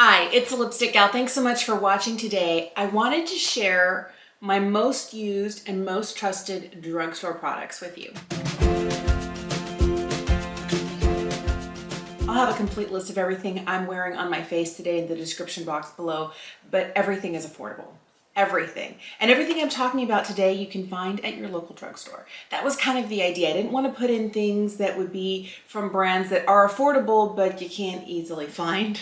Hi, it's the Lipstick Gal. Thanks so much for watching today. I wanted to share my most used and most trusted drugstore products with you. I'll have a complete list of everything I'm wearing on my face today in the description box below, but everything is affordable. Everything. And everything I'm talking about today you can find at your local drugstore. That was kind of the idea. I didn't want to put in things that would be from brands that are affordable but you can't easily find.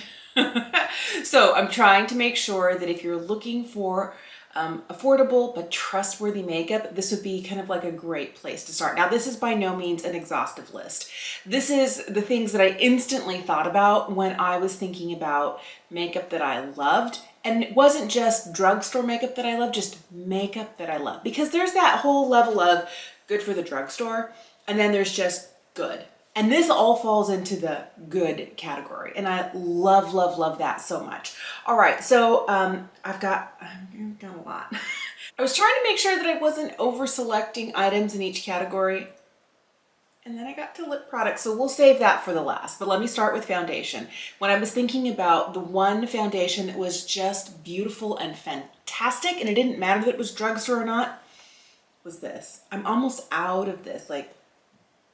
So I'm trying to make sure that if you're looking for affordable but trustworthy makeup, this would be kind of like a great place to start. Now, this is by no means an exhaustive list. This is the things that I instantly thought about when I was thinking about makeup that I loved. And it wasn't just drugstore makeup that I love, just makeup that I love. Because there's that whole level of good for the drugstore, and then there's just good. And this all falls into the good category. And I love, love, love that so much. All right, so I've got a lot. I was trying to make sure that I wasn't over selecting items in each category. And then I got to lip products, so we'll save that for the last. But let me start with foundation. When I was thinking about the one foundation that was just beautiful and fantastic, and it didn't matter that it was drugstore or not, was this. I'm almost out of this. Like,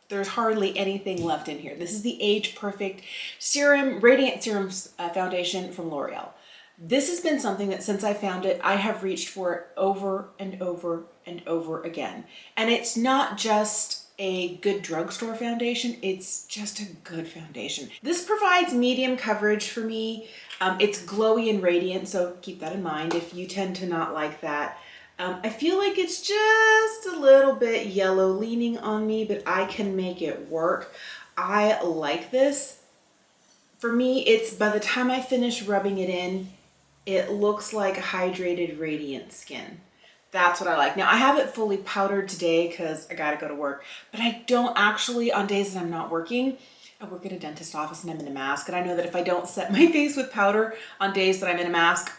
there's hardly anything left in here. This is the Age Perfect Serum, Radiant Serum Foundation from L'Oreal. This has been something that since I found it, I have reached for it over and over and over again. And it's not just a good drugstore foundation, it's just a good foundation. This provides medium coverage for me. It's glowy and radiant, so keep that in mind if you tend to not like that. I feel like it's just a little bit yellow leaning on me, but I can make it work. I like this. For me, it's by the time I finish rubbing it in, it looks like hydrated, radiant skin. That's what I like. Now, I have it fully powdered today because I gotta go to work, but I don't actually, on days that I'm not working, I work at a dentist office and I'm in a mask, and I know that if I don't set my face with powder on days that I'm in a mask,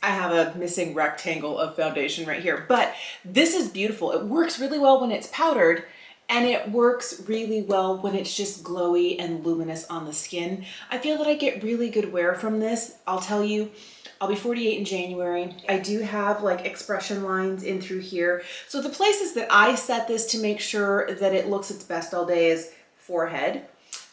I have a missing rectangle of foundation right here. But this is beautiful. It works really well when it's powdered, and it works really well when it's just glowy and luminous on the skin. I feel that I get really good wear from this. I'll tell you, I'll be 48 in January. I do have like expression lines in through here. So the places that I set this to make sure that it looks its best all day is forehead,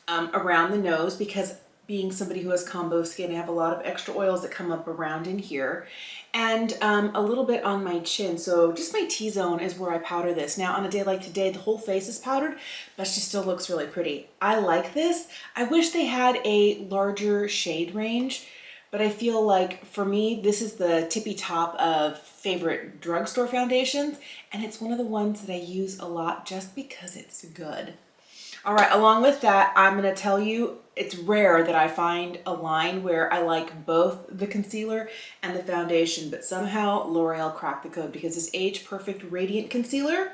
around the nose, because being somebody who has combo skin, I have a lot of extra oils that come up around in here, and a little bit on my chin. So just my T-zone is where I powder this. Now on a day like today, the whole face is powdered, but she still looks really pretty. I like this. I wish they had a larger shade range, but I feel like for me, this is the tippy top of favorite drugstore foundations, and it's one of the ones that I use a lot just because it's good. All right, along with that, I'm gonna tell you, it's rare that I find a line where I like both the concealer and the foundation, but somehow L'Oreal cracked the code because this Age Perfect Radiant Concealer,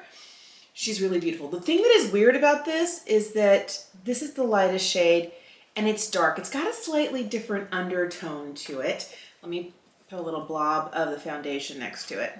she's really beautiful. The thing that is weird about this is that this is the lightest shade and it's dark. It's got a slightly different undertone to it. Let me put a little blob of the foundation next to it.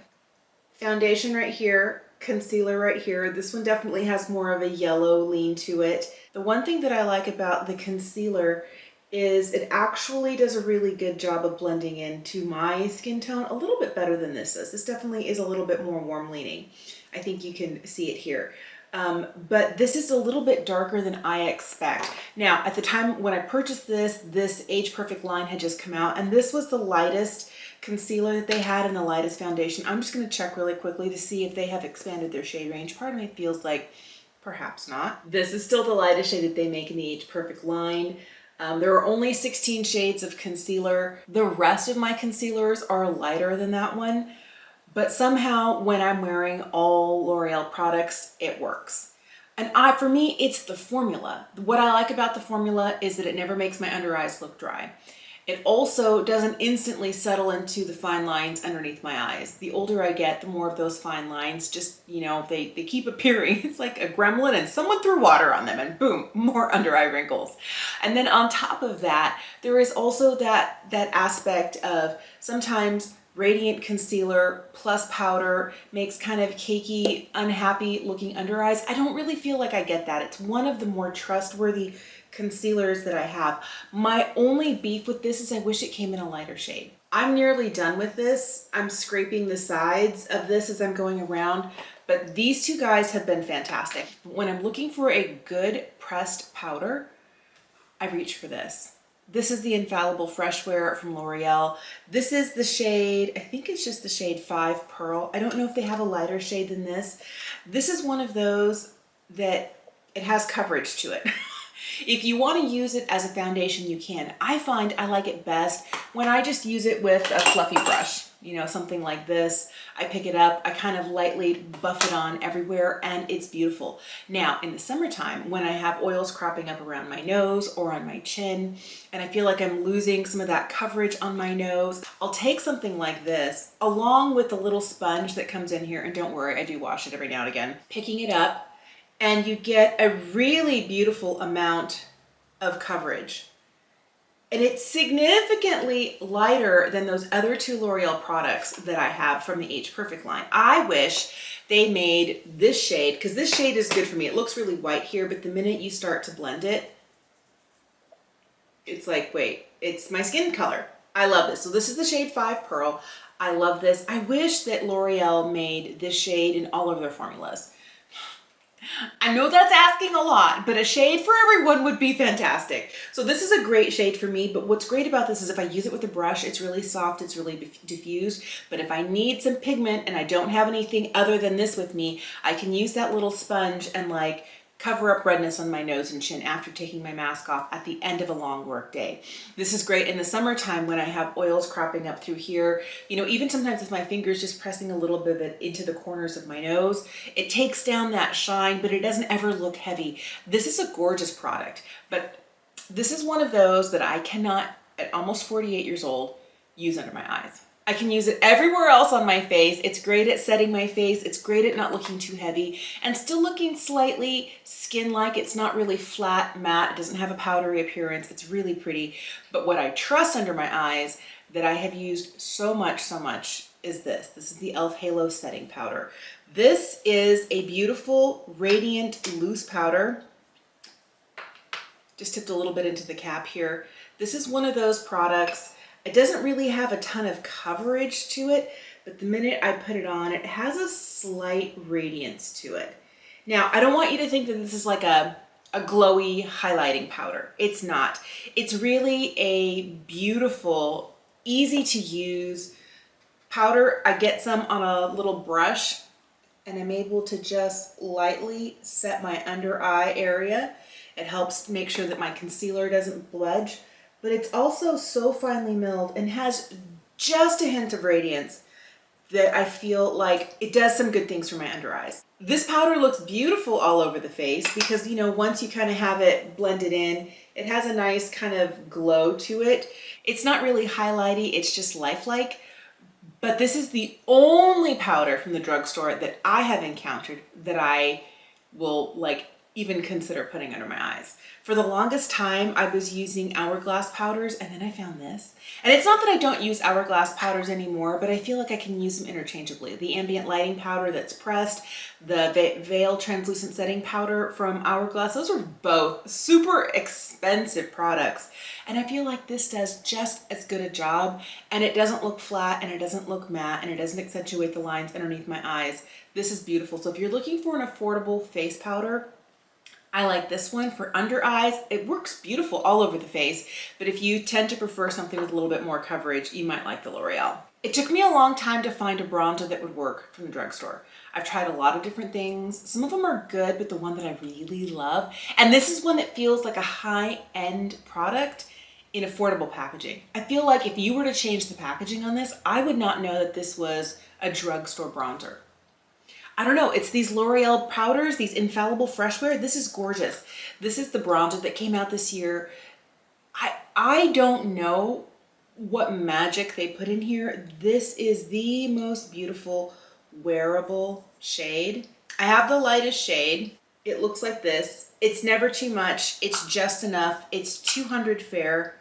Foundation right here, concealer right here. This one definitely has more of a yellow lean to it. The one thing that I like about the concealer is it actually does a really good job of blending into my skin tone a little bit better than this is. This definitely is a little bit more warm leaning. I think you can see it here. But this is a little bit darker than I expect. Now, at the time when I purchased this Age Perfect line had just come out, and this was the lightest concealer that they had and the lightest foundation. I'm just going to check really quickly to see if they have expanded their shade range. Part of me feels like perhaps not. This is still the lightest shade that they make in the Age Perfect line. There are only 16 shades of concealer. The rest of my concealers are lighter than that one, but somehow when I'm wearing all L'Oreal products, it works. And for me, it's the formula. What I like about the formula is that it never makes my under eyes look dry. It also doesn't instantly settle into the fine lines underneath my eyes. The older I get, the more of those fine lines just, you know, they keep appearing. It's like a gremlin and someone threw water on them and boom, more under eye wrinkles. And then on top of that, there is also that aspect of sometimes radiant concealer plus powder makes kind of cakey, unhappy looking under eyes. I don't really feel like I get that. It's one of the more trustworthy concealers that I have. My only beef with this is I wish it came in a lighter shade. I'm nearly done with this. I'm scraping the sides of this as I'm going around, but these two guys have been fantastic. When I'm looking for a good pressed powder, I reach for this. This is the Infallible Fresh Wear from L'Oreal. This is the shade, I think it's just the shade 5 Pearl. I don't know if they have a lighter shade than this. This is one of those that it has coverage to it. If you want to use it as a foundation, you can. I find I like it best when I just use it with a fluffy brush, you know, something like this. I pick it up, I kind of lightly buff it on everywhere, and it's beautiful. Now, in the summertime, when I have oils cropping up around my nose or on my chin, and I feel like I'm losing some of that coverage on my nose, I'll take something like this, along with the little sponge that comes in here, and don't worry, I do wash it every now and again. Picking it up, and you get a really beautiful amount of coverage. And it's significantly lighter than those other two L'Oreal products that I have from the Age Perfect line. I wish they made this shade, because this shade is good for me. It looks really white here, but the minute you start to blend it, it's like, wait, it's my skin color. I love this. So this is the shade 5 Pearl. I love this. I wish that L'Oreal made this shade in all of their formulas. I know that's asking a lot, but a shade for everyone would be fantastic. So this is a great shade for me, but what's great about this is if I use it with a brush, it's really soft, it's really diffused. But if I need some pigment and I don't have anything other than this with me, I can use that little sponge and like cover up redness on my nose and chin after taking my mask off at the end of a long work day. This is great in the summertime when I have oils cropping up through here. You know, even sometimes with my fingers just pressing a little bit of it into the corners of my nose, it takes down that shine, but it doesn't ever look heavy. This is a gorgeous product, but this is one of those that I cannot, at almost 48 years old, use under my eyes. I can use it everywhere else on my face. It's great at setting my face. It's great at not looking too heavy and still looking slightly skin-like. It's not really flat, matte. It doesn't have a powdery appearance. It's really pretty. But what I trust under my eyes that I have used so much is this. This is the e.l.f. Halo Setting Powder. This is a beautiful, radiant, loose powder. Just tipped a little bit into the cap here. This is one of those products. It doesn't really have a ton of coverage to it, but the minute I put it on, it has a slight radiance to it. Now, I don't want you to think that this is like a glowy highlighting powder. It's not. It's really a beautiful, easy to use powder. I get some on a little brush, and I'm able to just lightly set my under eye area. It helps make sure that my concealer doesn't bludge. But it's also so finely milled and has just a hint of radiance that I feel like it does some good things for my under eyes. This powder looks beautiful all over the face because, you know, once you kind of have it blended in, it has a nice kind of glow to it. It's not really highlighty, it's just lifelike. But this is the only powder from the drugstore that I have encountered that I will like even consider putting under my eyes. For the longest time, I was using Hourglass powders, and then I found this. And it's not that I don't use Hourglass powders anymore, but I feel like I can use them interchangeably. The ambient lighting powder that's pressed, the Veil translucent setting powder from Hourglass, those are both super expensive products. And I feel like this does just as good a job, and it doesn't look flat, and it doesn't look matte, and it doesn't accentuate the lines underneath my eyes. This is beautiful. So if you're looking for an affordable face powder, I like this one for under eyes. It works beautiful all over the face, but if you tend to prefer something with a little bit more coverage, you might like the L'Oreal. It took me a long time to find a bronzer that would work from the drugstore. I've tried a lot of different things. Some of them are good, but the one that I really love, and this is one that feels like a high-end product in affordable packaging. I feel like if you were to change the packaging on this, I would not know that this was a drugstore bronzer. I don't know, it's these L'Oreal powders, these Infallible Fresh Wear. This is gorgeous. This is the bronzer that came out this year. I don't know what magic they put in here. This is the most beautiful wearable shade. I have the lightest shade. It looks like this. It's never too much. It's just enough. It's 200 fair.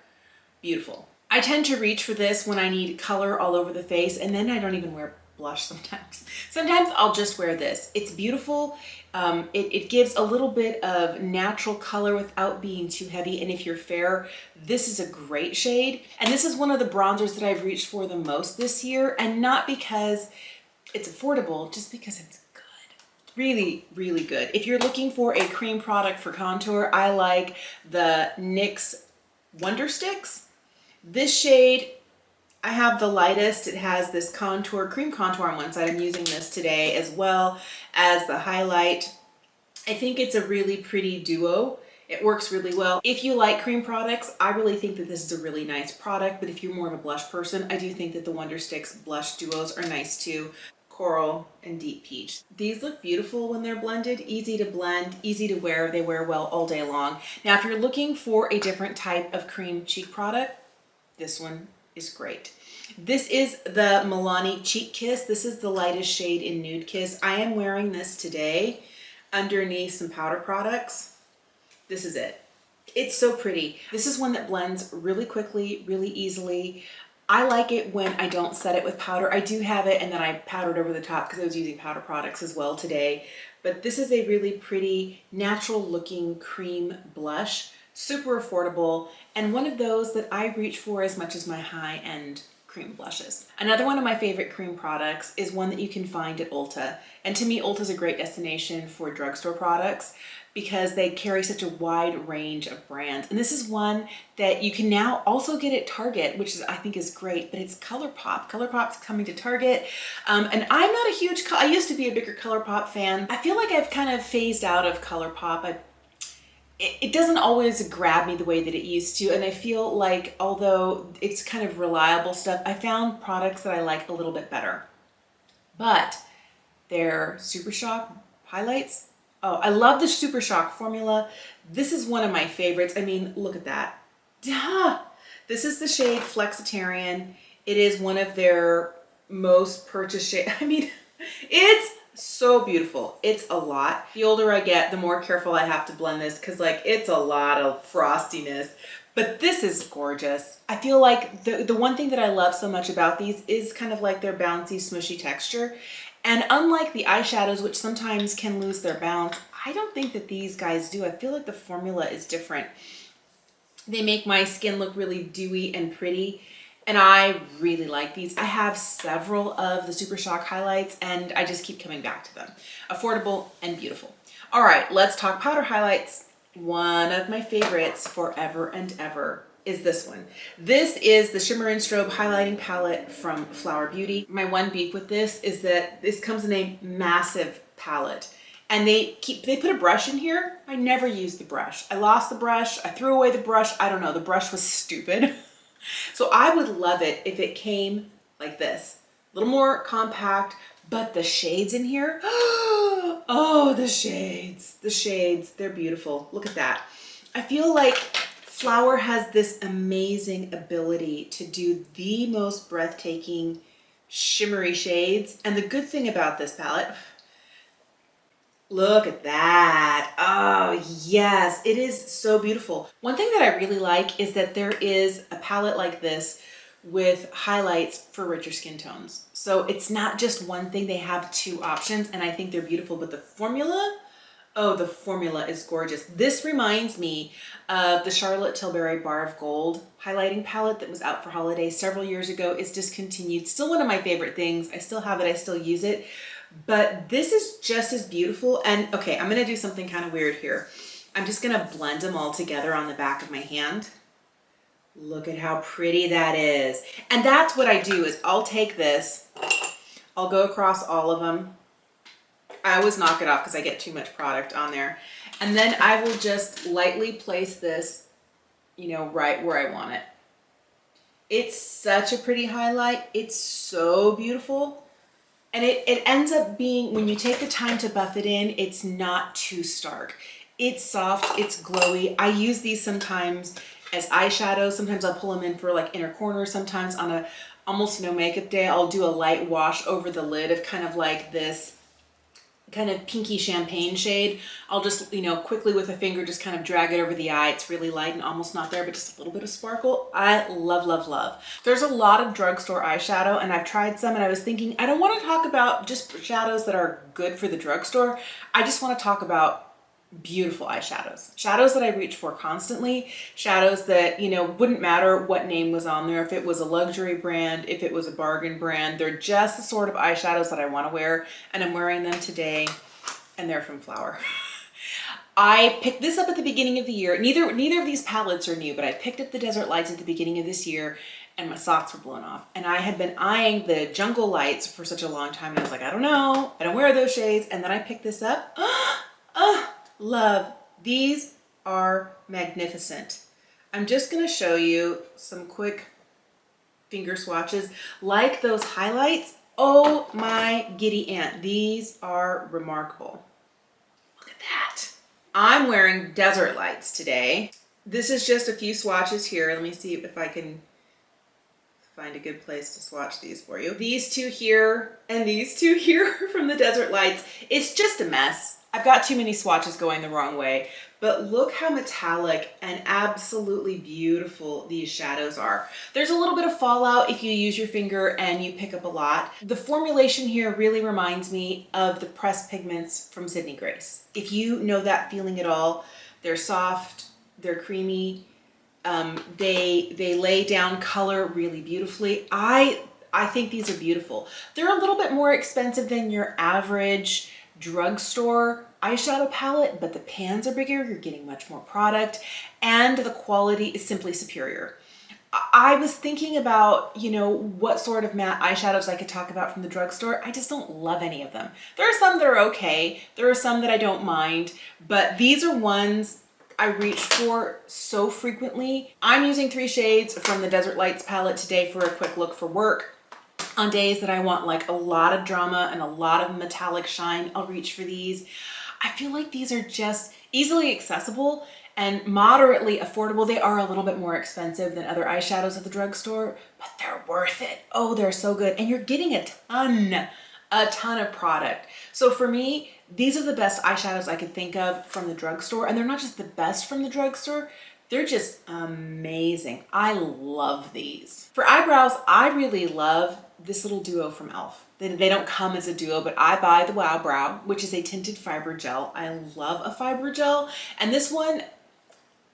Beautiful. I tend to reach for this when I need color all over the face, and then I don't even wear blush sometimes. Sometimes I'll just wear this. It's beautiful. It gives a little bit of natural color without being too heavy. And if you're fair, this is a great shade. And this is one of the bronzers that I've reached for the most this year. And not because it's affordable, just because it's good. Really, really good. If you're looking for a cream product for contour, I like the NYX Wonder Stix. This shade, I have the lightest. It has this contour, cream contour on one side. I'm using this today as well as the highlight. I think it's a really pretty duo. It works really well. If you like cream products, I really think that this is a really nice product, but if you're more of a blush person, I do think that the Wonder Stix blush duos are nice too. Coral and Deep Peach. These look beautiful when they're blended, easy to blend, easy to wear. They wear well all day long. Now, if you're looking for a different type of cream cheek product, this one is great. This is the Milani Cheek Kiss. This is the lightest shade in Nude Kiss. I am wearing this today underneath some powder products. This is it. It's so pretty. This is one that blends really quickly, really easily. I like it when I don't set it with powder. I do have it and then I powdered over the top because I was using powder products as well today. But this is a really pretty, natural looking cream blush. Super affordable, and one of those that I reach for as much as my high-end cream blushes. Another one of my favorite cream products is one that you can find at Ulta. And to me, Ulta is a great destination for drugstore products because they carry such a wide range of brands. And this is one that you can now also get at Target, which is, I think is great, but it's ColourPop. ColourPop's coming to Target. And I'm not a huge, I used to be a bigger ColourPop fan. I feel like I've kind of phased out of ColourPop. It doesn't always grab me the way that it used to, and I feel like although it's kind of reliable stuff, I found products that I like a little bit better. But their Super Shock highlights, oh, I love the Super Shock formula. This is one of my favorites. I mean, look at that. Duh! This is the shade Flexitarian. It is one of their most purchased shades. I mean, it's so beautiful. It's a lot. The older I get, the more careful I have to blend this because like it's a lot of frostiness, but this is gorgeous. I feel like the one thing that I love so much about these is kind of like their bouncy, smushy texture. And unlike the eyeshadows, which sometimes can lose their bounce, I don't think that these guys do. I feel like the formula is different. They make my skin look really dewy and pretty. And I really like these. I have several of the Super Shock highlights and I just keep coming back to them. Affordable and beautiful. All right, let's talk powder highlights. One of my favorites forever and ever is this one. This is the Shimmer and Strobe highlighting palette from Flower Beauty. My one beef with this is that this comes in a massive palette. And they put a brush in here. I never used the brush. I lost the brush. I threw away the brush. I don't know. The brush was stupid. So I would love it if it came like this, a little more compact, but the shades in here, oh, the shades, they're beautiful. Look at that. I feel like Flower has this amazing ability to do the most breathtaking shimmery shades. And the good thing about this palette, look at that. Oh, yes, it is so beautiful. One thing that I really like is that there is a palette like this with highlights for richer skin tones. So it's not just one thing, they have two options and I think they're beautiful, but the formula, oh, the formula is gorgeous. This reminds me of the Charlotte Tilbury Bar of Gold highlighting palette that was out for holidays several years ago. It's discontinued. Still one of my favorite things. I still have it, I still use it. But this is just as beautiful. And okay, I'm gonna do something kind of weird here. I'm just gonna blend them all together on the back of my hand. Look at how pretty that is. And that's what I do is I'll take this, I'll go across all of them. I always knock it off because I get too much product on there. And then I will just lightly place this, you know, right where I want it. It's such a pretty highlight. It's so beautiful. And it ends up being, when you take the time to buff it in, it's not too stark. It's soft, it's glowy. I use these sometimes as eyeshadows. Sometimes I'll pull them in for like inner corner. Sometimes on a almost no makeup day, I'll do a light wash over the lid of kind of like this kind of pinky champagne shade. I'll just, you know, quickly with a finger, just kind of drag it over the eye. It's really light and almost not there, but just a little bit of sparkle. I love, love, love. There's a lot of drugstore eyeshadow and I've tried some and I was thinking, I don't want to talk about just shadows that are good for the drugstore. I just want to talk about beautiful eyeshadows. Shadows that I reach for constantly. Shadows that, you know, wouldn't matter what name was on there. If it was a luxury brand, if it was a bargain brand, they're just the sort of eyeshadows that I want to wear. And I'm wearing them today and they're from Flower. I picked this up at the beginning of the year. Neither of these palettes are new, but I picked up the Desert Lights at the beginning of this year and my socks were blown off. And I had been eyeing the Jungle Lights for such a long time. And I was like, I don't know. I don't wear those shades. And then I picked this up. Love. These are magnificent. I'm just going to show you some quick finger swatches. Like those highlights. Oh my giddy aunt. These are remarkable. Look at that. I'm wearing Desert Lights today. This is just a few swatches here. Let me see if I can find a good place to swatch these for you. These two here and these two here from the Desert Lights. It's just a mess. I've got too many swatches going the wrong way, but look how metallic and absolutely beautiful these shadows are. There's a little bit of fallout if you use your finger and you pick up a lot. The formulation here really reminds me of the pressed pigments from Sydney Grace. If you know that feeling at all, they're soft, they're creamy, they lay down color really beautifully. I think these are beautiful. They're a little bit more expensive than your average drugstore eyeshadow palette, but the pans are bigger, you're getting much more product, and the quality is simply superior. I was thinking about, you know, what sort of matte eyeshadows I could talk about from the drugstore. I just don't love any of them. There are some that are okay, there are some that I don't mind, but these are ones I reach for so frequently. I'm using 3 shades from the Desert Lights palette today for a quick look for work. On days that I want like a lot of drama and a lot of metallic shine, I'll reach for these. I feel like these are just easily accessible and moderately affordable. They are a little bit more expensive than other eyeshadows at the drugstore, but they're worth it. Oh, they're so good. And you're getting a ton of product. So for me, these are the best eyeshadows I could think of from the drugstore. And they're not just the best from the drugstore, they're just amazing. I love these. For eyebrows, I really love this little duo from e.l.f. They don't come as a duo, but I buy the Wow Brow, which is a tinted fiber gel. I love a fiber gel. And this one,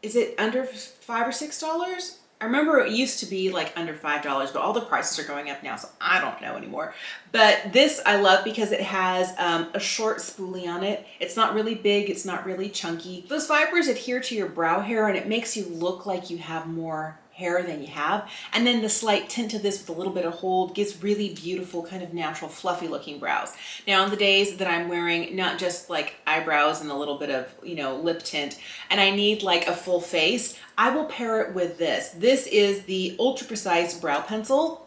is it under $5 or $6? I remember it used to be like under $5, but all the prices are going up now, so I don't know anymore. But this I love because it has a short spoolie on it. It's not really big, it's not really chunky. Those fibers adhere to your brow hair and it makes you look like you have more hair than you have. And then the slight tint to this with a little bit of hold gives really beautiful kind of natural fluffy looking brows. Now on the days that I'm wearing not just like eyebrows and a little bit of, you know, lip tint and I need like a full face, I will pair it with this. This is the Ultra Precise Brow Pencil.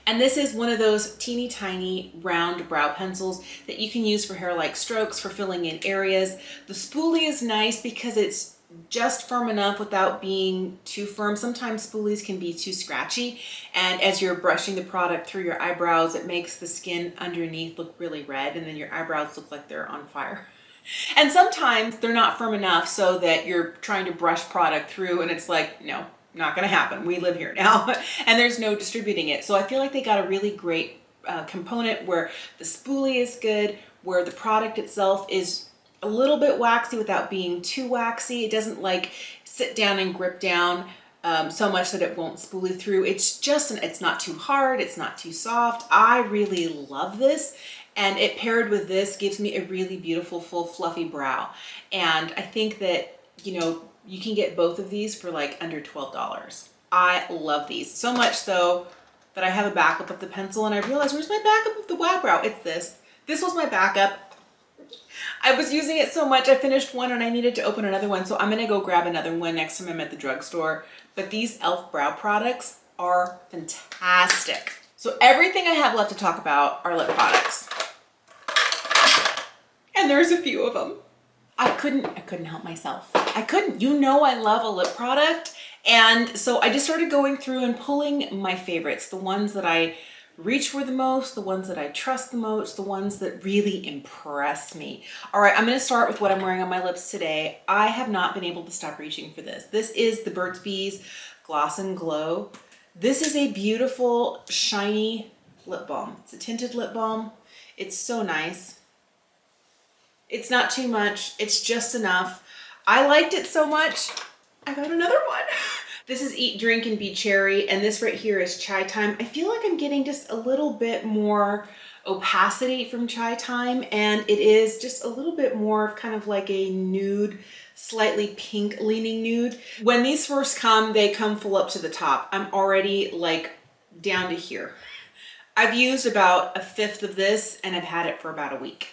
And this is one of those teeny tiny round brow pencils that you can use for hair-like strokes, for filling in areas. The spoolie is nice because it's just firm enough without being too firm. Sometimes spoolies can be too scratchy, and as you're brushing the product through your eyebrows, it makes the skin underneath look really red, and then your eyebrows look like they're on fire. And sometimes they're not firm enough so that you're trying to brush product through and it's like, no, not gonna happen. We live here now and there's no distributing it. So I feel like they got a really great component where the spoolie is good, where the product itself is a little bit waxy without being too waxy. It doesn't like sit down and grip down so much that it won't spoolie through. It's just, it's not too hard, it's not too soft. I really love this. And it paired with this gives me a really beautiful, full, fluffy brow. And I think that, you know, you can get both of these for like under $12. I love these. So much so that I have a backup of the pencil and I realized, where's my backup of the Wow Brow? It's this. This was my backup. I was using it so much, I finished one and I needed to open another one. So I'm gonna go grab another one next time I'm at the drugstore. But these e.l.f. brow products are fantastic. So everything I have left to talk about are lip products. And there's a few of them. I couldn't help myself. I couldn't. You know I love a lip product. And so I just started going through and pulling my favorites, the ones that I reach for the most, the ones that I trust the most, the ones that really impress me. All right, I'm gonna start with what I'm wearing on my lips today. I have not been able to stop reaching for this. This is the Burt's Bees Gloss and Glow. This is a beautiful, shiny lip balm. It's a tinted lip balm. It's so nice. It's not too much, it's just enough. I liked it so much, I got another one. This is Eat, Drink, and Be Cherry, and this right here is Chai Time. I feel like I'm getting just a little bit more opacity from Chai Time, and it is just a little bit more of kind of like a nude, slightly pink leaning nude. When these first come, they come full up to the top. I'm already like down to here. I've used about 1/5 of this, and I've had it for about a week.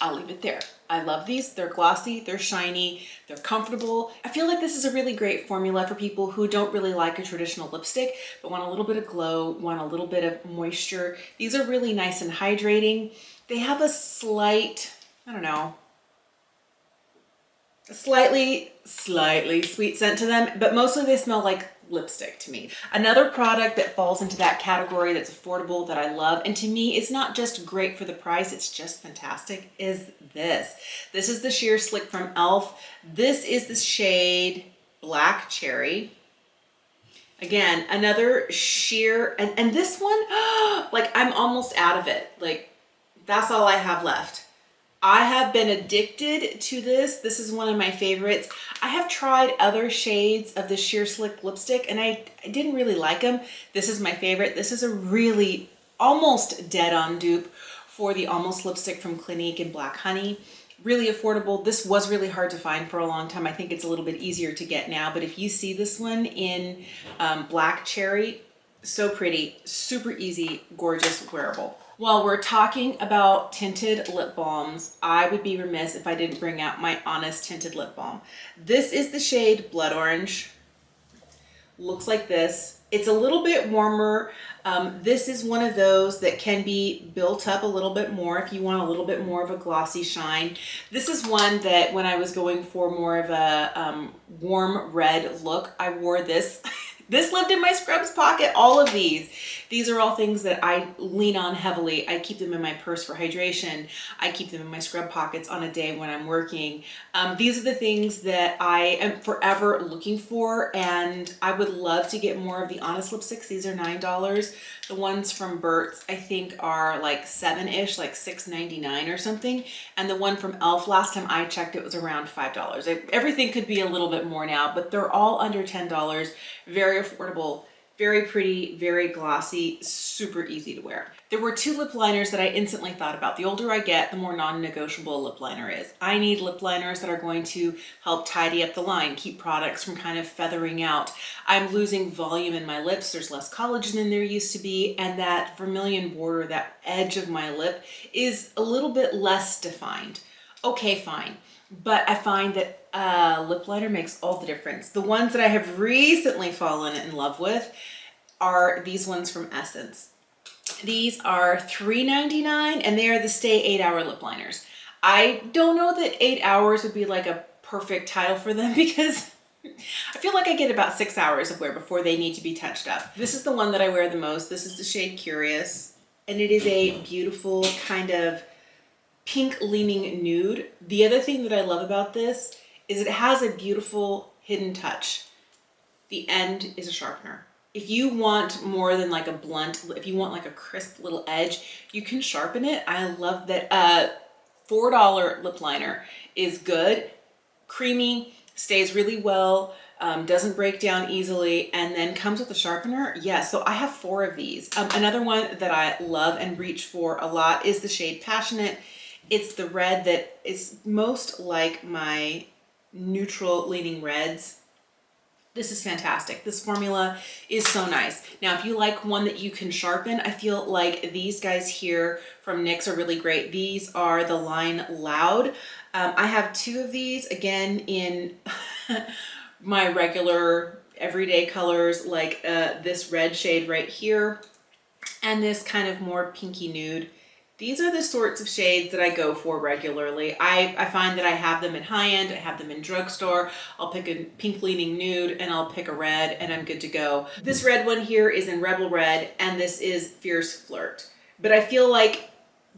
I'll leave it there. I love these. They're glossy, they're shiny, they're comfortable. I feel like this is a really great formula for people who don't really like a traditional lipstick, but want a little bit of glow, want a little bit of moisture. These are really nice and hydrating. They have a slight, I don't know, a slightly sweet scent to them, but mostly they smell like lipstick to me. Another product that falls into that category that's affordable that I love, and to me it's not just great for the price, it's just fantastic, is this. This is the Sheer Slick from e.l.f. This is the shade Black Cherry. Again, another sheer, and this one, like I'm almost out of it. Like that's all I have left. I have been addicted to this. This is one of my favorites. I have tried other shades of the Sheer Slick lipstick and I didn't really like them. This is my favorite. This is a really almost dead on dupe for the Almost lipstick from Clinique in Black Honey. Really affordable. This was really hard to find for a long time. I think it's a little bit easier to get now, but if you see this one in Black Cherry, so pretty, super easy, gorgeous, wearable. While we're talking about tinted lip balms, I would be remiss if I didn't bring out my Honest tinted lip balm. This is the shade Blood Orange. Looks like this. It's a little bit warmer. This is one of those that can be built up a little bit more if you want a little bit more of a glossy shine. This is one that when I was going for more of a warm red look, I wore this. This lived in my scrubs pocket, all of these. These are all things that I lean on heavily. I keep them in my purse for hydration. I keep them in my scrub pockets on a day when I'm working. These are the things that I am forever looking for, and I would love to get more of the Honest lipsticks. These are $9. The ones from Burt's I think are like 7-ish, like $6.99 or something. And the one from e.l.f. last time I checked, it was around $5. Everything could be a little bit more now, but they're all under $10. Very affordable, very pretty, very glossy, super easy to wear. There were 2 lip liners that I instantly thought about. The older I get, the more non-negotiable a lip liner is. I need lip liners that are going to help tidy up the line, keep products from kind of feathering out. I'm losing volume in my lips. There's less collagen than there used to be, and that vermilion border, that edge of my lip is a little bit less defined. Okay, fine. But I find that lip liner makes all the difference. The ones that I have recently fallen in love with are these ones from Essence. These are $3.99 and they are the Stay 8-Hour lip liners. I don't know that 8 hours would be like a perfect title for them because I feel like I get about 6 hours of wear before they need to be touched up. This is the one that I wear the most. This is the shade Curious, and it is a beautiful kind of pink leaning nude. The other thing that I love about this is it has a beautiful hidden touch. The end is a sharpener. If you want more than like a blunt, if you want like a crisp little edge, you can sharpen it. I love that. $4 lip liner is good, creamy, stays really well, doesn't break down easily, and then comes with a sharpener. Yeah, so I have 4 of these. Another one that I love and reach for a lot is the shade Passionate. It's the red that is most like my neutral leaning reds. This is fantastic. This formula is so nice. Now, if you like one that you can sharpen, I feel like these guys here from NYX are really great. These are the line Loud. I have 2 of these, again, in my regular everyday colors, like this red shade right here, and this kind of more pinky nude. These are the sorts of shades that I go for regularly. I find that I have them in high-end, I have them in drugstore. I'll pick a pink leaning nude and I'll pick a red and I'm good to go. This red one here is in Rebel Red and this is Fierce Flirt. But I feel like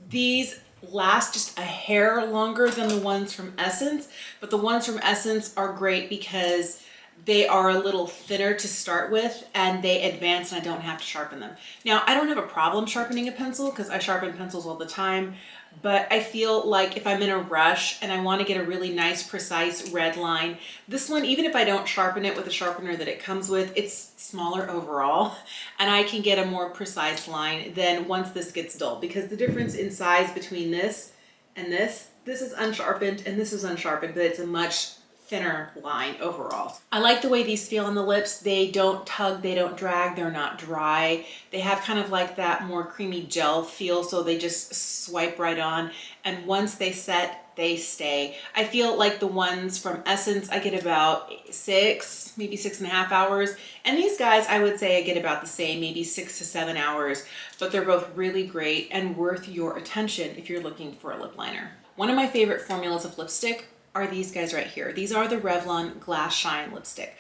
these last just a hair longer than the ones from Essence, but the ones from Essence are great because they are a little thinner to start with and they advance and I don't have to sharpen them. Now, I don't have a problem sharpening a pencil because I sharpen pencils all the time, but I feel like if I'm in a rush and I want to get a really nice, precise red line, this one, even if I don't sharpen it with the sharpener that it comes with, it's smaller overall and I can get a more precise line than once this gets dull, because the difference in size between this and this is unsharpened and this is unsharpened, but it's a much thinner line overall. I like the way these feel on the lips. They don't tug, they don't drag, they're not dry. They have kind of like that more creamy gel feel, so they just swipe right on. And once they set, they stay. I feel like the ones from Essence, I get about 6, maybe 6.5 hours. And these guys, I would say I get about the same, maybe 6 to 7 hours, but they're both really great and worth your attention if you're looking for a lip liner. One of my favorite formulas of lipstick are these guys right here. These are the Revlon Glass Shine lipstick.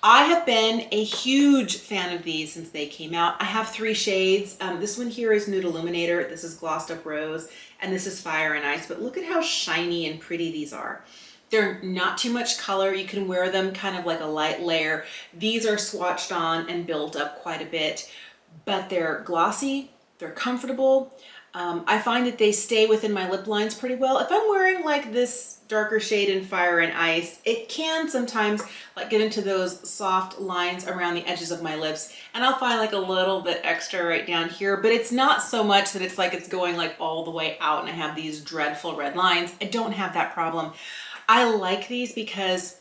I have been a huge fan of these since they came out. I have 3 shades. This one here is Nude Illuminator, this is Glossed Up Rose, and this is Fire and Ice, but look at how shiny and pretty these are. They're not too much color. You can wear them kind of like a light layer. These are swatched on and built up quite a bit, but they're glossy, they're comfortable. I find that they stay within my lip lines pretty well. If I'm wearing like this darker shade in Fire and Ice, it can sometimes like get into those soft lines around the edges of my lips, and I'll find like a little bit extra right down here, but it's not so much that it's like it's going like all the way out and I have these dreadful red lines. I don't have that problem. I like these because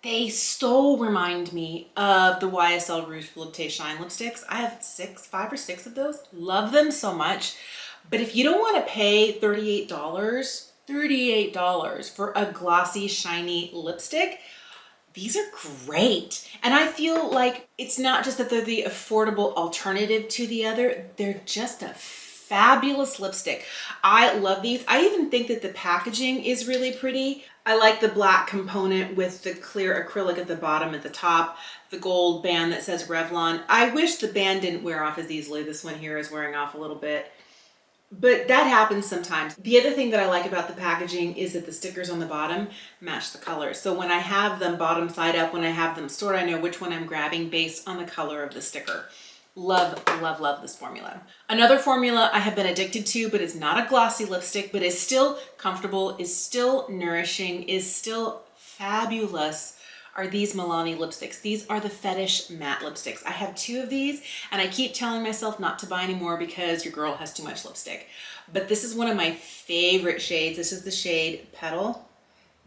they so remind me of the YSL Rouge Volupté Shine lipsticks. I have 5 or 6 of those. Love them so much. But if you don't want to pay $38 for a glossy, shiny lipstick, these are great. And I feel like it's not just that they're the affordable alternative to the other, they're just a fabulous lipstick. I love these. I even think that the packaging is really pretty. I like the black component with the clear acrylic at the bottom, at the top, the gold band that says Revlon. I wish the band didn't wear off as easily. This one here is wearing off a little bit, but that happens sometimes. The other thing that I like about the packaging is that the stickers on the bottom match the colors. So when I have them bottom side up, when I have them stored, I know which one I'm grabbing based on the color of the sticker. Love, love, love this formula. Another formula I have been addicted to, but it's not a glossy lipstick, but is still comfortable, is still nourishing, is still fabulous, are these Milani lipsticks. These are the Fetish Matte lipsticks. I have 2 of these, and I keep telling myself not to buy anymore because your girl has too much lipstick. But this is one of my favorite shades. This is the shade Petal.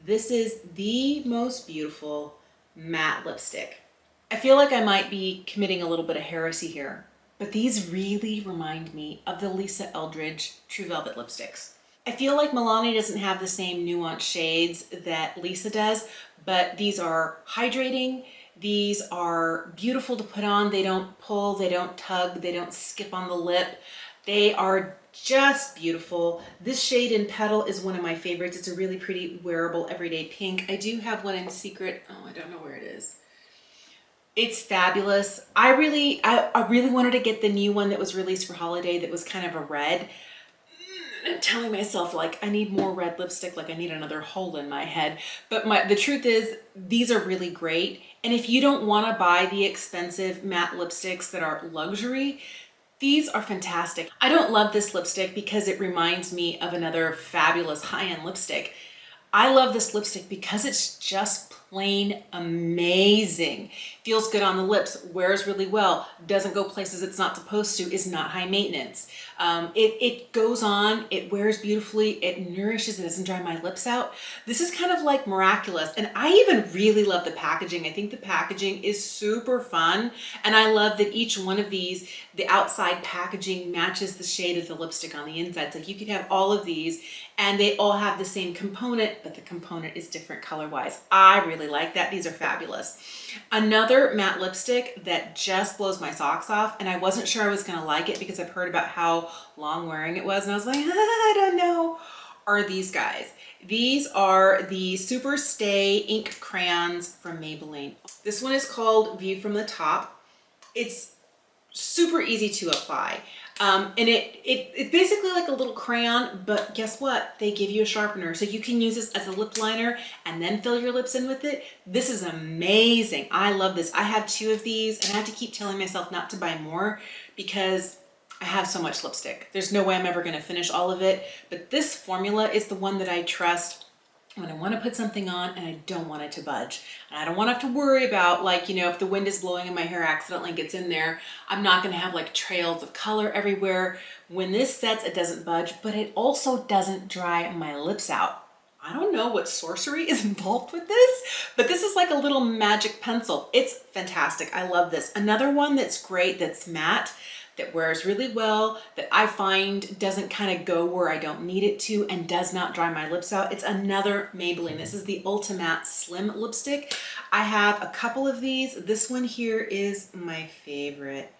This is the most beautiful matte lipstick. I feel like I might be committing a little bit of heresy here, but these really remind me of the Lisa Eldridge True Velvet lipsticks. I feel like Milani doesn't have the same nuanced shades that Lisa does, but these are hydrating. These are beautiful to put on. They don't pull, they don't tug, they don't skip on the lip. They are just beautiful. This shade in Petal is one of my favorites. It's a really pretty wearable everyday pink. I do have one in secret. Oh, I don't know where it is. It's fabulous. I really wanted to get the new one that was released for holiday that was kind of a red. I'm telling myself like I need more red lipstick, like I need another hole in my head. But the truth is these are really great. And if you don't want to buy the expensive matte lipsticks that are luxury, these are fantastic. I don't love this lipstick because it reminds me of another fabulous high-end lipstick. I love this lipstick because it's just plain amazing. Feels good on the lips, wears really well, doesn't go places it's not supposed to, is not high maintenance. It goes on, it wears beautifully, it nourishes, it doesn't dry my lips out. This is kind of like miraculous. And I even really love the packaging. I think the packaging is super fun. And I love that each one of these, the outside packaging matches the shade of the lipstick on the inside. So you could have all of these and they all have the same component, but the component is different color-wise. I really really like that. These are fabulous. Another matte lipstick that just blows my socks off, and I wasn't sure I was gonna like it because I've heard about how long wearing it was, and I was like, I don't know, are these guys. These are the Super Stay ink crayons from Maybelline. This one is called View from the Top. It's super easy to apply. And it's basically like a little crayon, but guess what? They give you a sharpener. So you can use this as a lip liner and then fill your lips in with it. This is amazing. I love this. I have 2 of these and I have to keep telling myself not to buy more because I have so much lipstick. There's no way I'm ever gonna finish all of it, but this formula is the one that I trust when I want to put something on and I don't want it to budge. And I don't want to have to worry about, like, you know, if the wind is blowing and my hair accidentally gets in there, I'm not going to have like trails of color everywhere. When this sets, it doesn't budge, but it also doesn't dry my lips out. I don't know what sorcery is involved with this, but this is like a little magic pencil. It's fantastic. I love this. Another one that's great, that's matte, that wears really well, that I find doesn't kind of go where I don't need it to and does not dry my lips out. It's another Maybelline. This is the Ultimate Slim lipstick. I have a couple of these. This one here is my favorite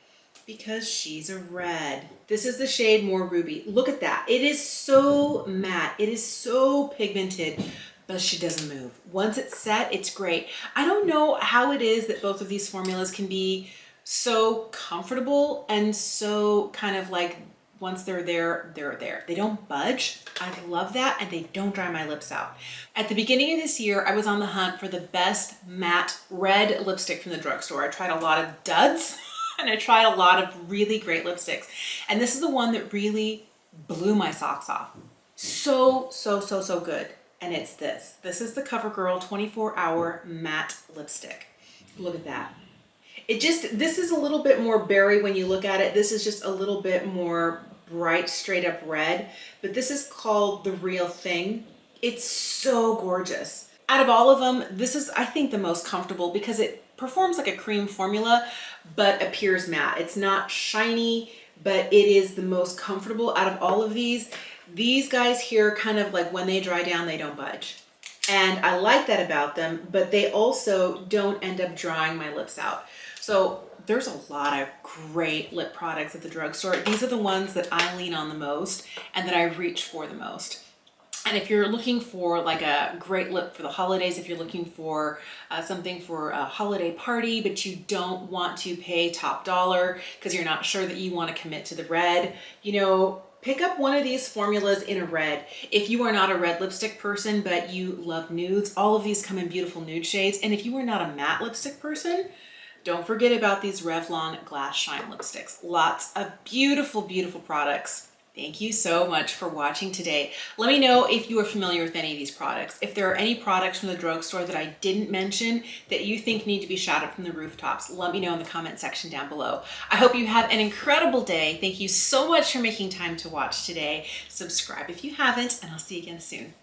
because she's a red. This is the shade More Ruby. Look at that. It is so matte. It is so pigmented, but she doesn't move. Once it's set, it's great. I don't know how it is that both of these formulas can be so comfortable and so kind of like once they're there, they're there. They don't budge. I love that, and they don't dry my lips out. At the beginning of this year, I was on the hunt for the best matte red lipstick from the drugstore. I tried a lot of duds and I tried a lot of really great lipsticks. And this is the one that really blew my socks off. So good. And it's this. This is the CoverGirl 24-hour matte lipstick. Look at that. This is a little bit more berry when you look at it. This is just a little bit more bright, straight up red, but this is called The Real Thing. It's so gorgeous. Out of all of them, this is, I think, the most comfortable because it performs like a cream formula, but appears matte. It's not shiny, but it is the most comfortable out of all of these. These guys here, kind of like when they dry down, they don't budge. And I like that about them, but they also don't end up drying my lips out. So there's a lot of great lip products at the drugstore. These are the ones that I lean on the most and that I reach for the most. And if you're looking for like a great lip for the holidays, if you're looking for something for a holiday party, but you don't want to pay top dollar because you're not sure that you want to commit to the red, you know, pick up one of these formulas in a red. If you are not a red lipstick person, but you love nudes, all of these come in beautiful nude shades. And if you are not a matte lipstick person, don't forget about these Revlon Glass Shine lipsticks. Lots of beautiful, beautiful products. Thank you so much for watching today. Let me know if you are familiar with any of these products. If there are any products from the drugstore that I didn't mention that you think need to be shouted from the rooftops, let me know in the comment section down below. I hope you have an incredible day. Thank you so much for making time to watch today. Subscribe if you haven't, and I'll see you again soon.